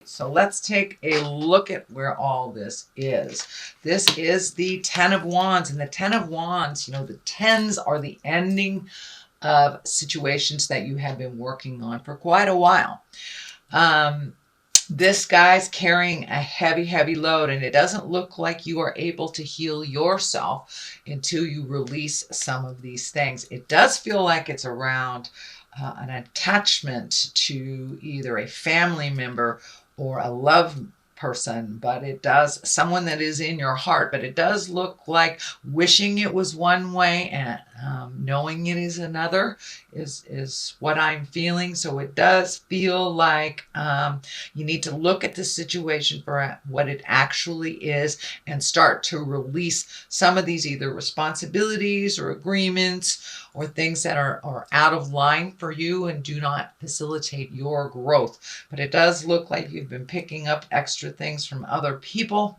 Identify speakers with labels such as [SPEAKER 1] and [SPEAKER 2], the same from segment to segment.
[SPEAKER 1] So let's take a look at where all this is. This is the Ten of Wands. And the Ten of Wands, the tens are the ending of situations that you have been working on for quite a while. This guy's carrying a heavy, heavy load, and it doesn't look like you are able to heal yourself until you release some of these things. It does feel like it's around an attachment to either a family member or a love person, but it does, someone that is in your heart, but it does look like wishing it was one way and knowing it is another is what I'm feeling. So it does feel like you need to look at the situation for what it actually is and start to release some of these either responsibilities or agreements or things that are out of line for you and do not facilitate your growth. But it does look like you've been picking up extra things from other people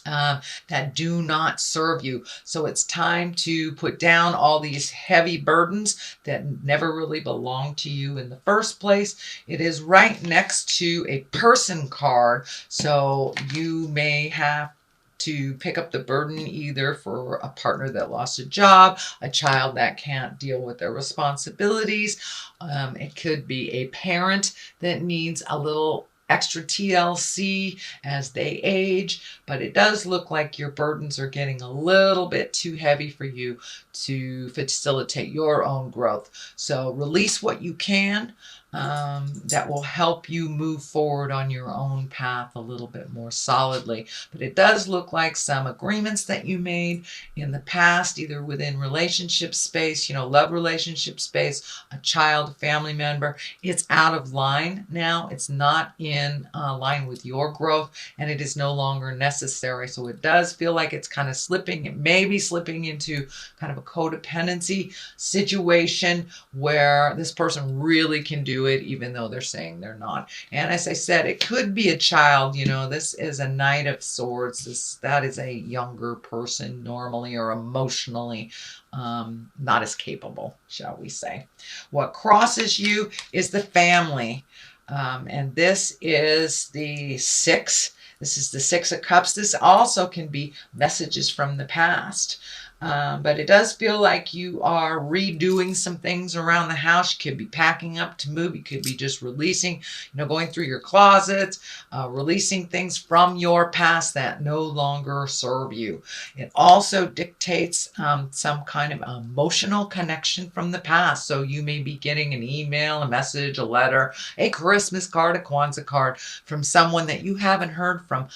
[SPEAKER 1] that do not serve you. So it's time to put down all these heavy burdens that never really belonged to you in the first place. It is right next to a person card. So you may have to pick up the burden either for a partner that lost a job, a child that can't deal with their responsibilities. It could be a parent that needs a little extra TLC as they age, but it does look like your burdens are getting a little bit too heavy for you to facilitate your own growth. So release what you can. That will help you move forward on your own path a little bit more solidly. But it does look like some agreements that you made in the past, either within relationship space, love relationship space, a child, a family member, it's out of line now. It's not in line with your growth, and it is no longer necessary. So it does feel like it's kind of slipping. It may be slipping into kind of a codependency situation where this person really can do it even though they're saying they're not. And as I said, it could be a child. This is a Knight of Swords. That is a younger person normally or emotionally not as capable, shall we say. What crosses you is the family. And this is the six. This is the Six of Cups. This also can be messages from the past. But it does feel like you are redoing some things around the house. You could be packing up to move. You could be just releasing, going through your closets, releasing things from your past that no longer serve you. It also dictates some kind of emotional connection from the past. So you may be getting an email, a message, a letter, a Christmas card, a Kwanzaa card from someone that you haven't heard from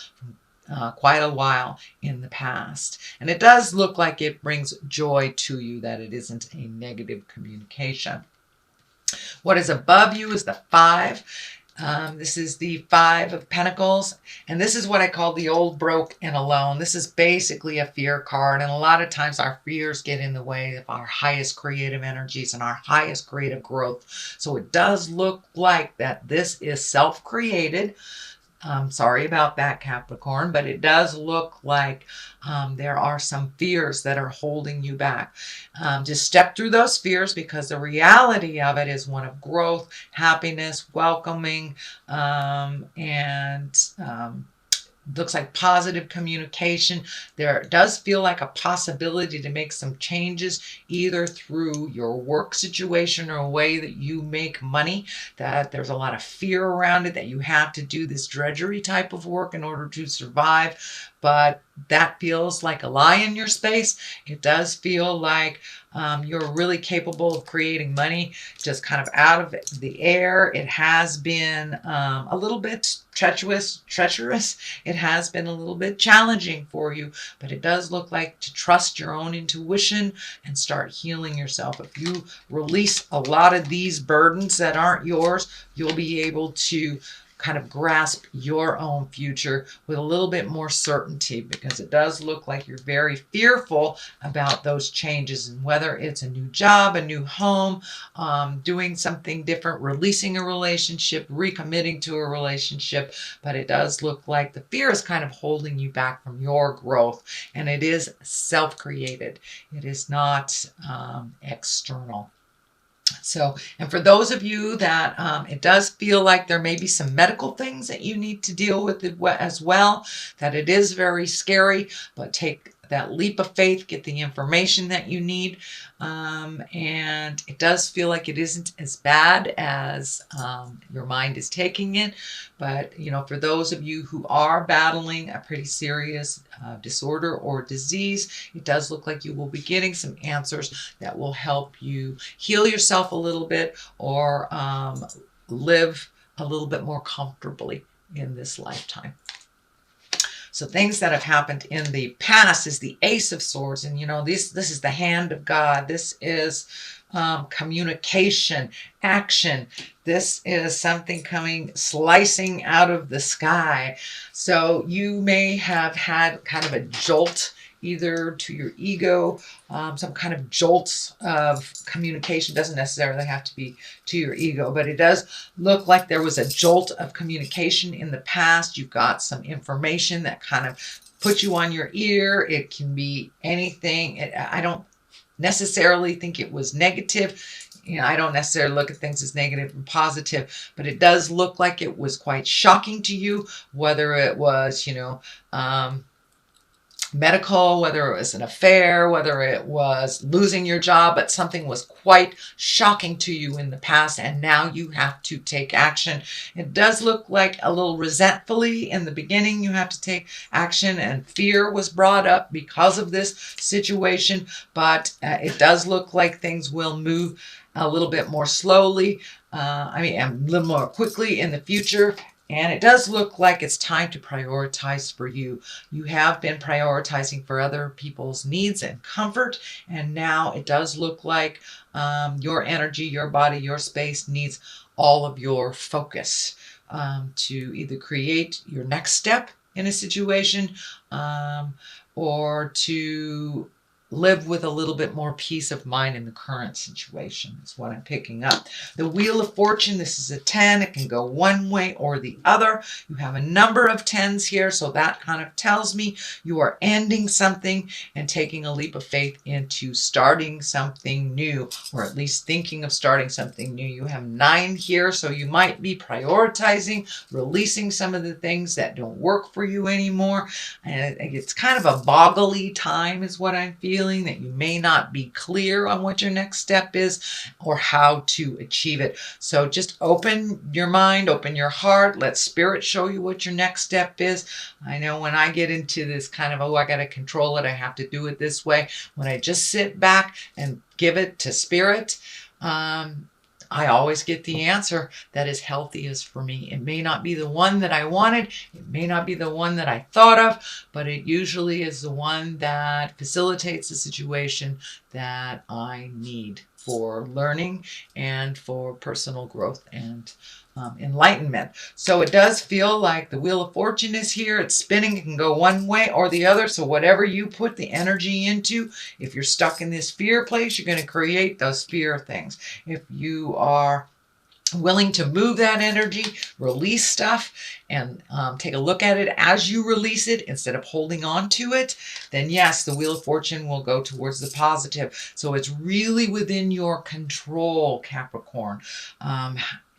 [SPEAKER 1] quite a while in the past. And it does look like it brings joy to you, that it isn't a negative communication. What is above you is the Five. This is the Five of Pentacles, and this is what I call the old, broke, and alone. This is basically a fear card, and a lot of times our fears get in the way of our highest creative energies and our highest creative growth. So it does look like that this is self-created. Sorry about that, Capricorn, but it does look like there are some fears that are holding you back. Just step through those fears, because the reality of it is one of growth, happiness, welcoming, and looks like positive communication. There does feel like a possibility to make some changes, either through your work situation or a way that you make money, that there's a lot of fear around it, that you have to do this drudgery type of work in order to survive. But that feels like a lie in your space. It does feel like you're really capable of creating money just kind of out of the air. It has been a little bit treacherous. It has been a little bit challenging for you, but it does look like to trust your own intuition and start healing yourself. If you release a lot of these burdens that aren't yours, you'll be able to kind of grasp your own future with a little bit more certainty, because it does look like you're very fearful about those changes, and whether it's a new job, a new home, doing something different, releasing a relationship, recommitting to a relationship. But it does look like the fear is kind of holding you back from your growth, and it is self-created. It is not external. So, and for those of you that it does feel like there may be some medical things that you need to deal with as well, that it is very scary, but take that leap of faith, get the information that you need. And it does feel like it isn't as bad as your mind is taking it. But, you know, for those of you who are battling a pretty serious disorder or disease, it does look like you will be getting some answers that will help you heal yourself a little bit, or live a little bit more comfortably in this lifetime. So things that have happened in the past is the Ace of Swords. And, you know, this is the hand of God. This is communication, action. This is something coming, slicing out of the sky. So you may have had kind of a jolt either to your ego, some kind of jolts of communication. Doesn't necessarily have to be to your ego, but it does look like there was a jolt of communication in the past. You've got some information that kind of put you on your ear. It can be anything. I don't necessarily think it was negative. You know, I don't necessarily look at things as negative and positive, but it does look like it was quite shocking to you, whether it was, you know, medical, whether it was an affair, whether it was losing your job, but something was quite shocking to you in the past, and now you have to take action. It does look like a little resentfully in the beginning you have to take action, and fear was brought up because of this situation, but it does look like things will move a little bit more slowly, a little more quickly in the future. And it does look like it's time to prioritize for you. You have been prioritizing for other people's needs and comfort. And now it does look like your energy, your body, your space needs all of your focus to either create your next step in a situation or to live with a little bit more peace of mind in the current situation is what I'm picking up. The Wheel of Fortune, this is a 10. It can go one way or the other. You have a number of 10s here, so that kind of tells me you are ending something and taking a leap of faith into starting something new, or at least thinking of starting something new. You have 9 here, so you might be prioritizing, releasing some of the things that don't work for you anymore. And it's kind of a boggly time is what I'm feeling, that you may not be clear on what your next step is or how to achieve it. So just open your mind, open your heart, let spirit show you what your next step is. I know when I get into this kind of, I got to control it, I have to do it this way. When I just sit back and give it to spirit, I always get the answer that is healthiest for me. It may not be the one that I wanted. It may not be the one that I thought of, but it usually is the one that facilitates the situation that I need for learning and for personal growth and enlightenment. So it does feel like the Wheel of Fortune is here. It's spinning. It can go one way or the other. So whatever you put the energy into, if you're stuck in this fear place, you're going to create those fear things. If you are willing to move that energy, release stuff, and take a look at it as you release it instead of holding on to it, then yes, the Wheel of Fortune will go towards the positive. So it's really within your control, Capricorn.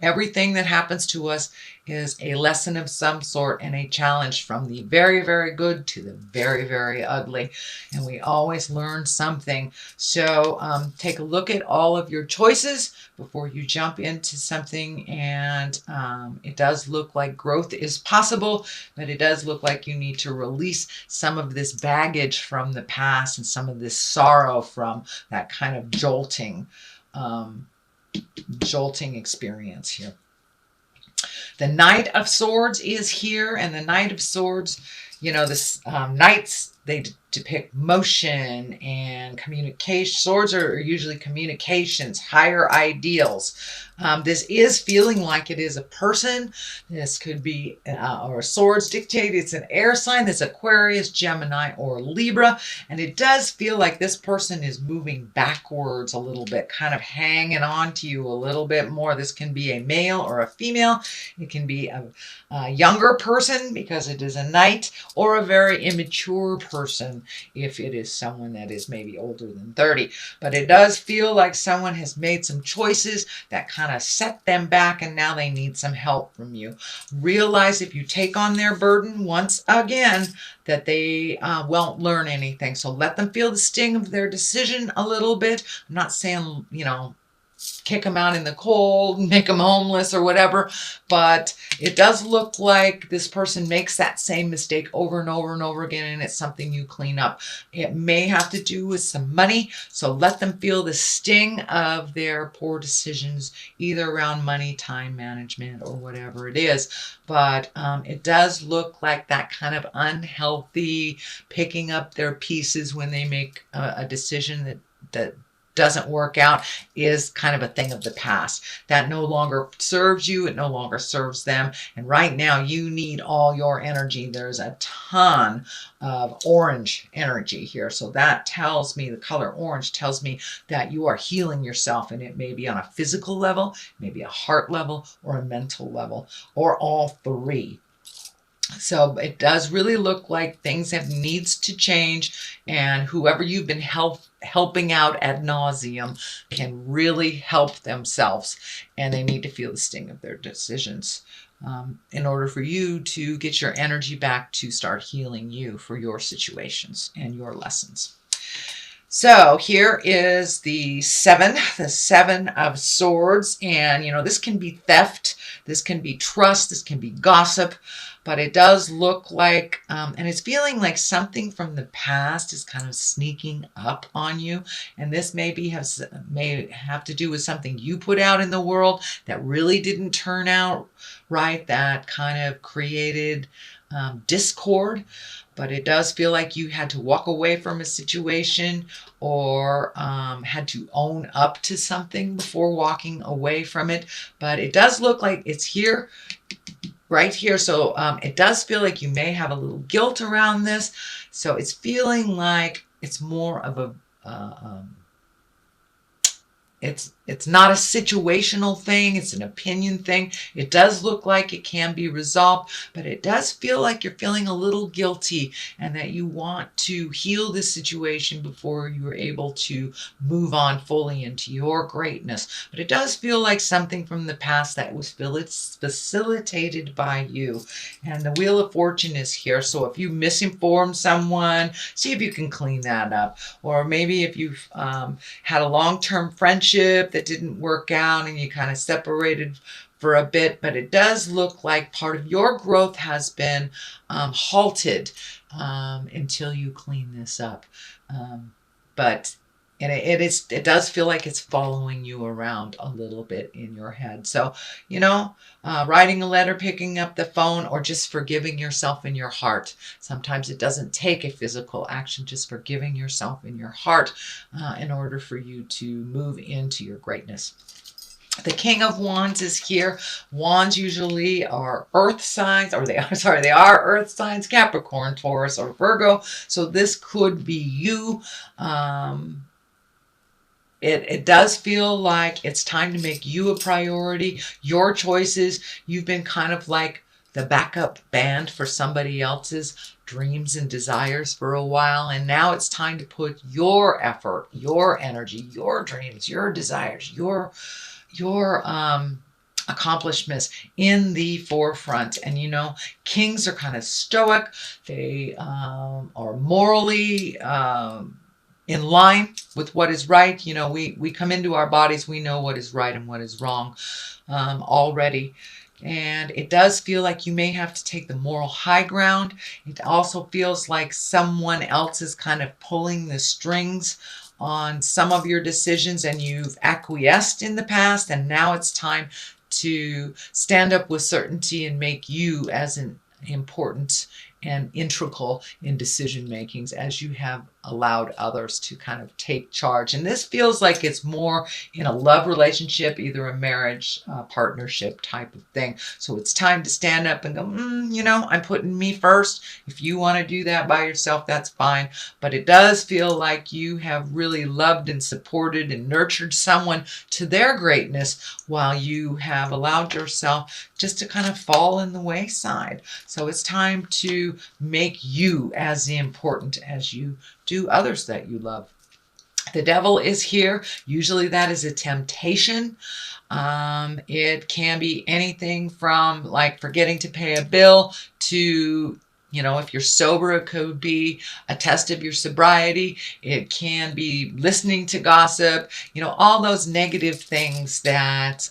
[SPEAKER 1] Everything that happens to us is a lesson of some sort and a challenge, from the very, very good to the very, very ugly. And we always learn something. So take a look at all of your choices before you jump into something. And it does look like growth is possible, but it does look like you need to release some of this baggage from the past and some of this sorrow from that kind of jolting experience here. The Knight of Swords is here, and the Knight of Swords, you know, this knights, they depict motion and communication. Swords are usually communications, higher ideals. This is feeling like it is a person. This could be, or swords dictate it's an air sign. That's Aquarius, Gemini, or Libra. And it does feel like this person is moving backwards a little bit, kind of hanging on to you a little bit more. This can be a male or a female. It can be a younger person because it is a knight, or a very immature person if it is someone that is maybe older than 30. But it does feel like someone has made some choices that kind of set them back, and now they need some help from you. Realize if you take on their burden once again, that they won't learn anything. So let them feel the sting of their decision a little bit. I'm not saying, kick them out in the cold, make them homeless or whatever, but it does look like this person makes that same mistake over and over and over again, and it's something you clean up. It may have to do with some money, so let them feel the sting of their poor decisions, either around money, time management, or whatever it is. But it does look like that kind of unhealthy picking up their pieces when they make a decision that doesn't work out is kind of a thing of the past. That no longer serves you. It no longer serves them. And right now you need all your energy. There's a ton of orange energy here. So that tells me, the color orange tells me that you are healing yourself, and it may be on a physical level, maybe a heart level, or a mental level, or all three. So it does really look like things have needs to change, and whoever you've been helping out ad nauseum can really help themselves, and they need to feel the sting of their decisions in order for you to get your energy back to start healing you for your situations and your lessons. So here is the seven of swords, and this can be theft, this can be trust, this can be gossip, but it does look like, and it's feeling like something from the past is kind of sneaking up on you, and this may have to do with something you put out in the world that really didn't turn out right, that kind of created discord. But it does feel like you had to walk away from a situation, or had to own up to something before walking away from it. But it does look like it's here, right here. So it does feel like you may have a little guilt around this. So it's feeling like it's more of a it's not a situational thing. It's an opinion thing. It does look like it can be resolved, but it does feel like you're feeling a little guilty, and that you want to heal this situation before you are able to move on fully into your greatness. But it does feel like something from the past that was facilitated by you. And the Wheel of Fortune is here. So if you misinformed someone, see if you can clean that up. Or maybe if you've had a long-term friendship that didn't work out and you kind of separated for a bit, but it does look like part of your growth has been halted until you clean this up. But it does feel like it's following you around a little bit in your head. So, writing a letter, picking up the phone, or just forgiving yourself in your heart. Sometimes it doesn't take a physical action, just forgiving yourself in your heart in order for you to move into your greatness. The King of Wands is here. Wands usually are earth signs, or they are earth signs, Capricorn, Taurus, or Virgo. So this could be you. It does feel like it's time to make you a priority. Your choices. You've been kind of like the backup band for somebody else's dreams and desires for a while. And now it's time to put your effort, your energy, your dreams, your desires, your accomplishments in the forefront. And kings are kind of stoic. They are morally in line with what is right. We come into our bodies, we know what is right and what is wrong already. And it does feel like you may have to take the moral high ground. It also feels like someone else is kind of pulling the strings on some of your decisions, and you've acquiesced in the past, and now it's time to stand up with certainty and make you as important and integral in decision makings as you have allowed others to kind of take charge. And this feels like it's more in a love relationship, either a marriage, partnership type of thing. So it's time to stand up and go, I'm putting me first. If you want to do that by yourself, that's fine. But it does feel like you have really loved and supported and nurtured someone to their greatness while you have allowed yourself just to kind of fall in the wayside. So it's time to make you as important as you do others that you love. The devil is here. Usually that is a temptation. It can be anything from like forgetting to pay a bill to, if you're sober, it could be a test of your sobriety. It can be listening to gossip, all those negative things that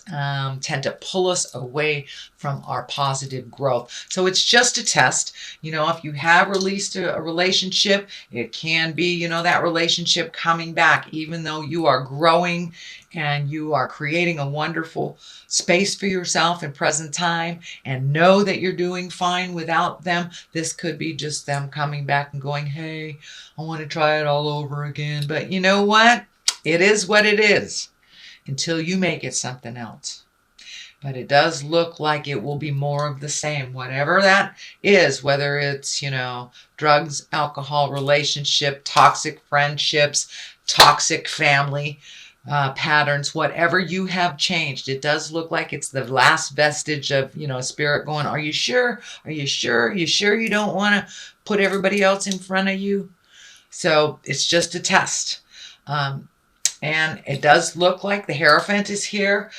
[SPEAKER 1] tend to pull us away from our positive growth. So it's just a test. If you have released a relationship, it can be, that relationship coming back, even though you are growing and you are creating a wonderful space for yourself in present time, and know that you're doing fine without them. This could be just them coming back and going, hey, I want to try it all over again. But you know what? It is what it is until you make it something else. But it does look like it will be more of the same, whatever that is, whether it's, drugs, alcohol, relationship, toxic friendships, toxic family patterns, whatever you have changed. It does look like it's the last vestige of, spirit going, are you sure? Are you sure? Are you sure you don't want to put everybody else in front of you? So it's just a test. And it does look like the Hierophant is here,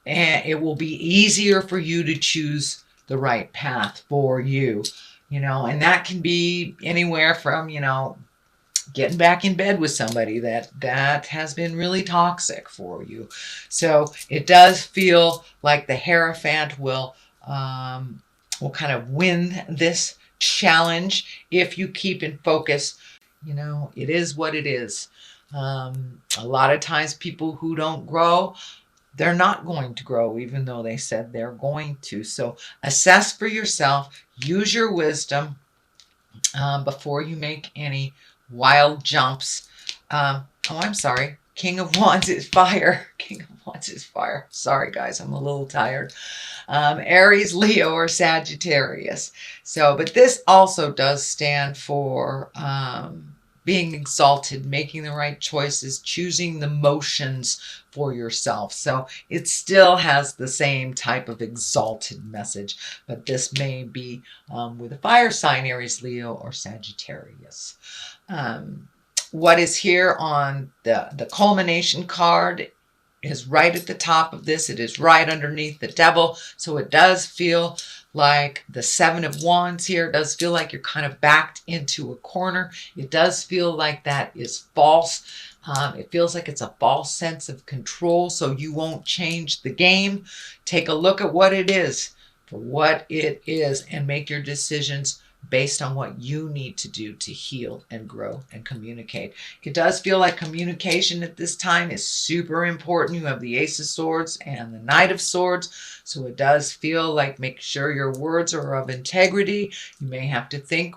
[SPEAKER 1] and it will be easier for you to choose the right path for you, and that can be anywhere from, getting back in bed with somebody that has been really toxic for you. So it does feel like the Hierophant will kind of win this challenge if you keep in focus. It is what it is. A lot of times people who don't grow, they're not going to grow, even though they said they're going to. So assess for yourself, use your wisdom before you make any wild jumps. I'm sorry. King of Wands is fire. King of Wands is fire. Sorry, guys. I'm a little tired. Aries, Leo, or Sagittarius. But this also does stand for being exalted, making the right choices, choosing the motions for yourself. So it still has the same type of exalted message, but this may be with a fire sign, Aries, Leo, or Sagittarius. What is here on the culmination card is right at the top of this. It is right underneath the devil. So it does feel like the Seven of Wands here. It does feel like you're kind of backed into a corner. It does feel like that is false. It feels like it's a false sense of control, so you won't change the game. Take a look at what it is for what it is and make your decisions based on what you need to do to heal and grow and communicate. It does feel like communication at this time is super important. You have the Ace of Swords and the Knight of Swords. So it does feel like make sure your words are of integrity. You may have to think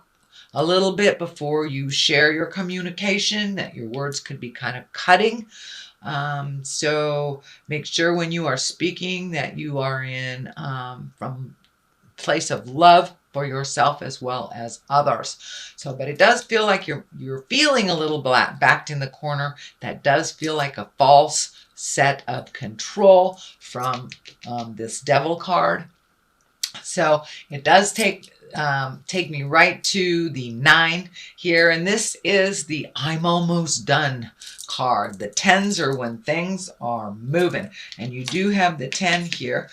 [SPEAKER 1] a little bit before you share your communication, that your words could be kind of cutting. So make sure when you are speaking that you are in from a place of love for yourself as well as others. But it does feel like you're feeling a little backed in the corner. That does feel like a false set of control from this Devil card. So it does take me right to the 9 here, and this is the I'm almost done card. The 10s are when things are moving, and you do have the 10 here,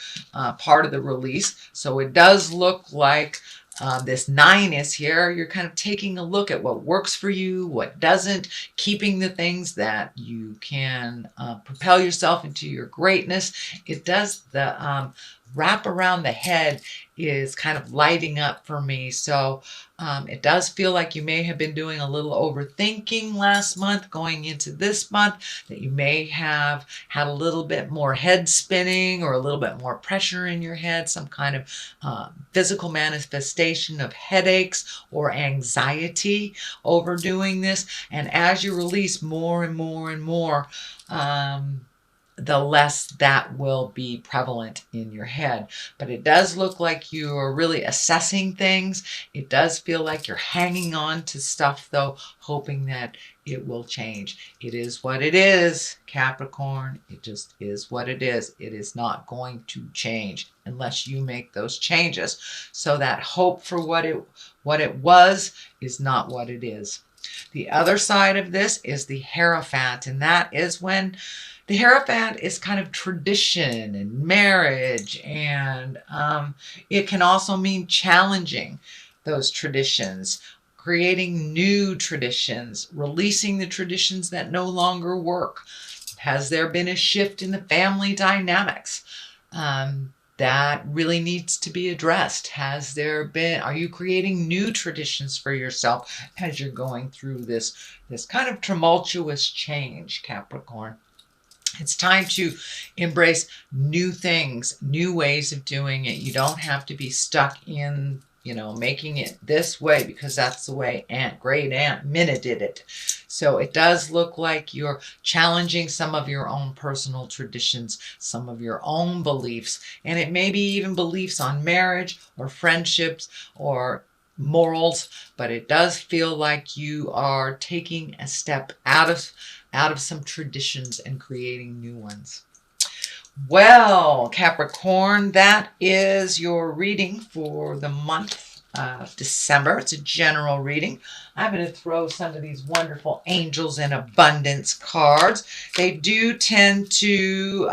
[SPEAKER 1] part of the release. So it does look like this 9 is here. You're kind of taking a look at what works for you, what doesn't, keeping the things that you can propel yourself into your greatness. It does, the wrap around the head is kind of lighting up for me. So it does feel like you may have been doing a little overthinking last month going into this month, that you may have had a little bit more head spinning or a little bit more pressure in your head, some kind of physical manifestation of headaches or anxiety over doing this. And as you release more and more and more, the less that will be prevalent in your head. But it does look like you are really assessing things. It does feel like you're hanging on to stuff, though, hoping that it will change. It is what it is, Capricorn. It just is what it is. It is not going to change unless you make those changes. So that hope for what it was is not what it is. The other side of this is the Hierophant, and that is when the Hierophant is kind of tradition and marriage, and it can also mean challenging those traditions, creating new traditions, releasing the traditions that no longer work. Has there been a shift in the family dynamics? That really needs to be addressed. Are you creating new traditions for yourself as you're going through this kind of tumultuous change, Capricorn? It's time to embrace new things, new ways of doing it. You don't have to be stuck in, making it this way because that's the way great Aunt Minna did it. So it does look like you're challenging some of your own personal traditions, some of your own beliefs, and it may be even beliefs on marriage or friendships or morals, but it does feel like you are taking a step out of some traditions and creating new ones. Well, Capricorn, that is your reading for the month of December. It's a general reading. I'm going to throw some of these wonderful Angels in Abundance cards. They do tend to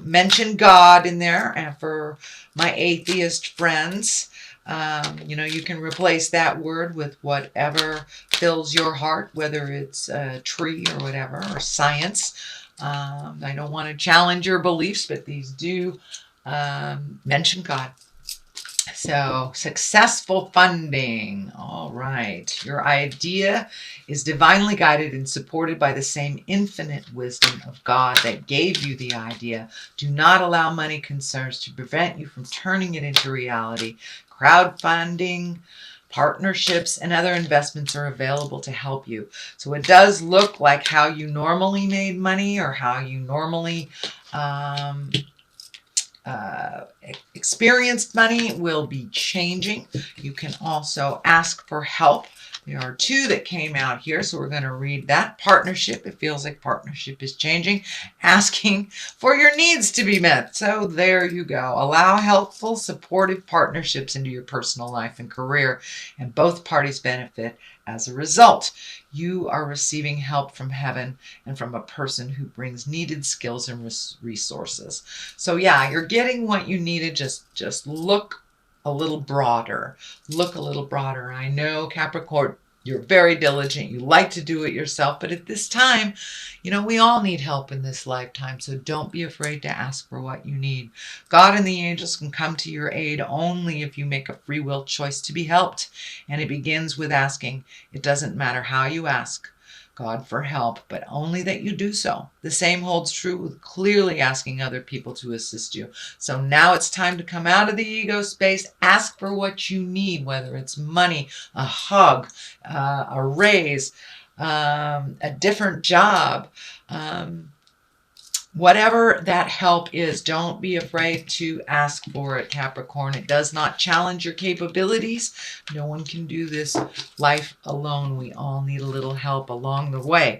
[SPEAKER 1] mention God in there, and for my atheist friends, you can replace that word with whatever fills your heart, whether it's a tree or whatever, or science. I don't want to challenge your beliefs, but these do mention God. So, successful funding. All right. Your idea is divinely guided and supported by the same infinite wisdom of God that gave you the idea. Do not allow money concerns to prevent you from turning it into reality. Crowdfunding, partnerships, and other investments are available to help you. So it does look like how you normally made money or how you normally experienced money will be changing. You can also ask for help. There are two that came out here, so we're going to read that. Partnership. It feels like partnership is changing. Asking for your needs to be met. So there you go. Allow helpful, supportive partnerships into your personal life and career, and both parties benefit as a result. You are receiving help from heaven and from a person who brings needed skills and resources. So yeah, you're getting what you needed. Just look a little broader. Look a little broader. I know, Capricorn, you're very diligent. You like to do it yourself. But at this time, we all need help in this lifetime. So don't be afraid to ask for what you need. God and the angels can come to your aid only if you make a free will choice to be helped. And it begins with asking. It doesn't matter how you ask God for help, but only that you do so. The same holds true with clearly asking other people to assist you. So now it's time to come out of the ego space, ask for what you need, whether it's money, a hug, a raise, a different job, whatever that help is. Don't be afraid to ask for it, Capricorn. It does not challenge your capabilities. No one can do this life alone. We all need a little help along the way.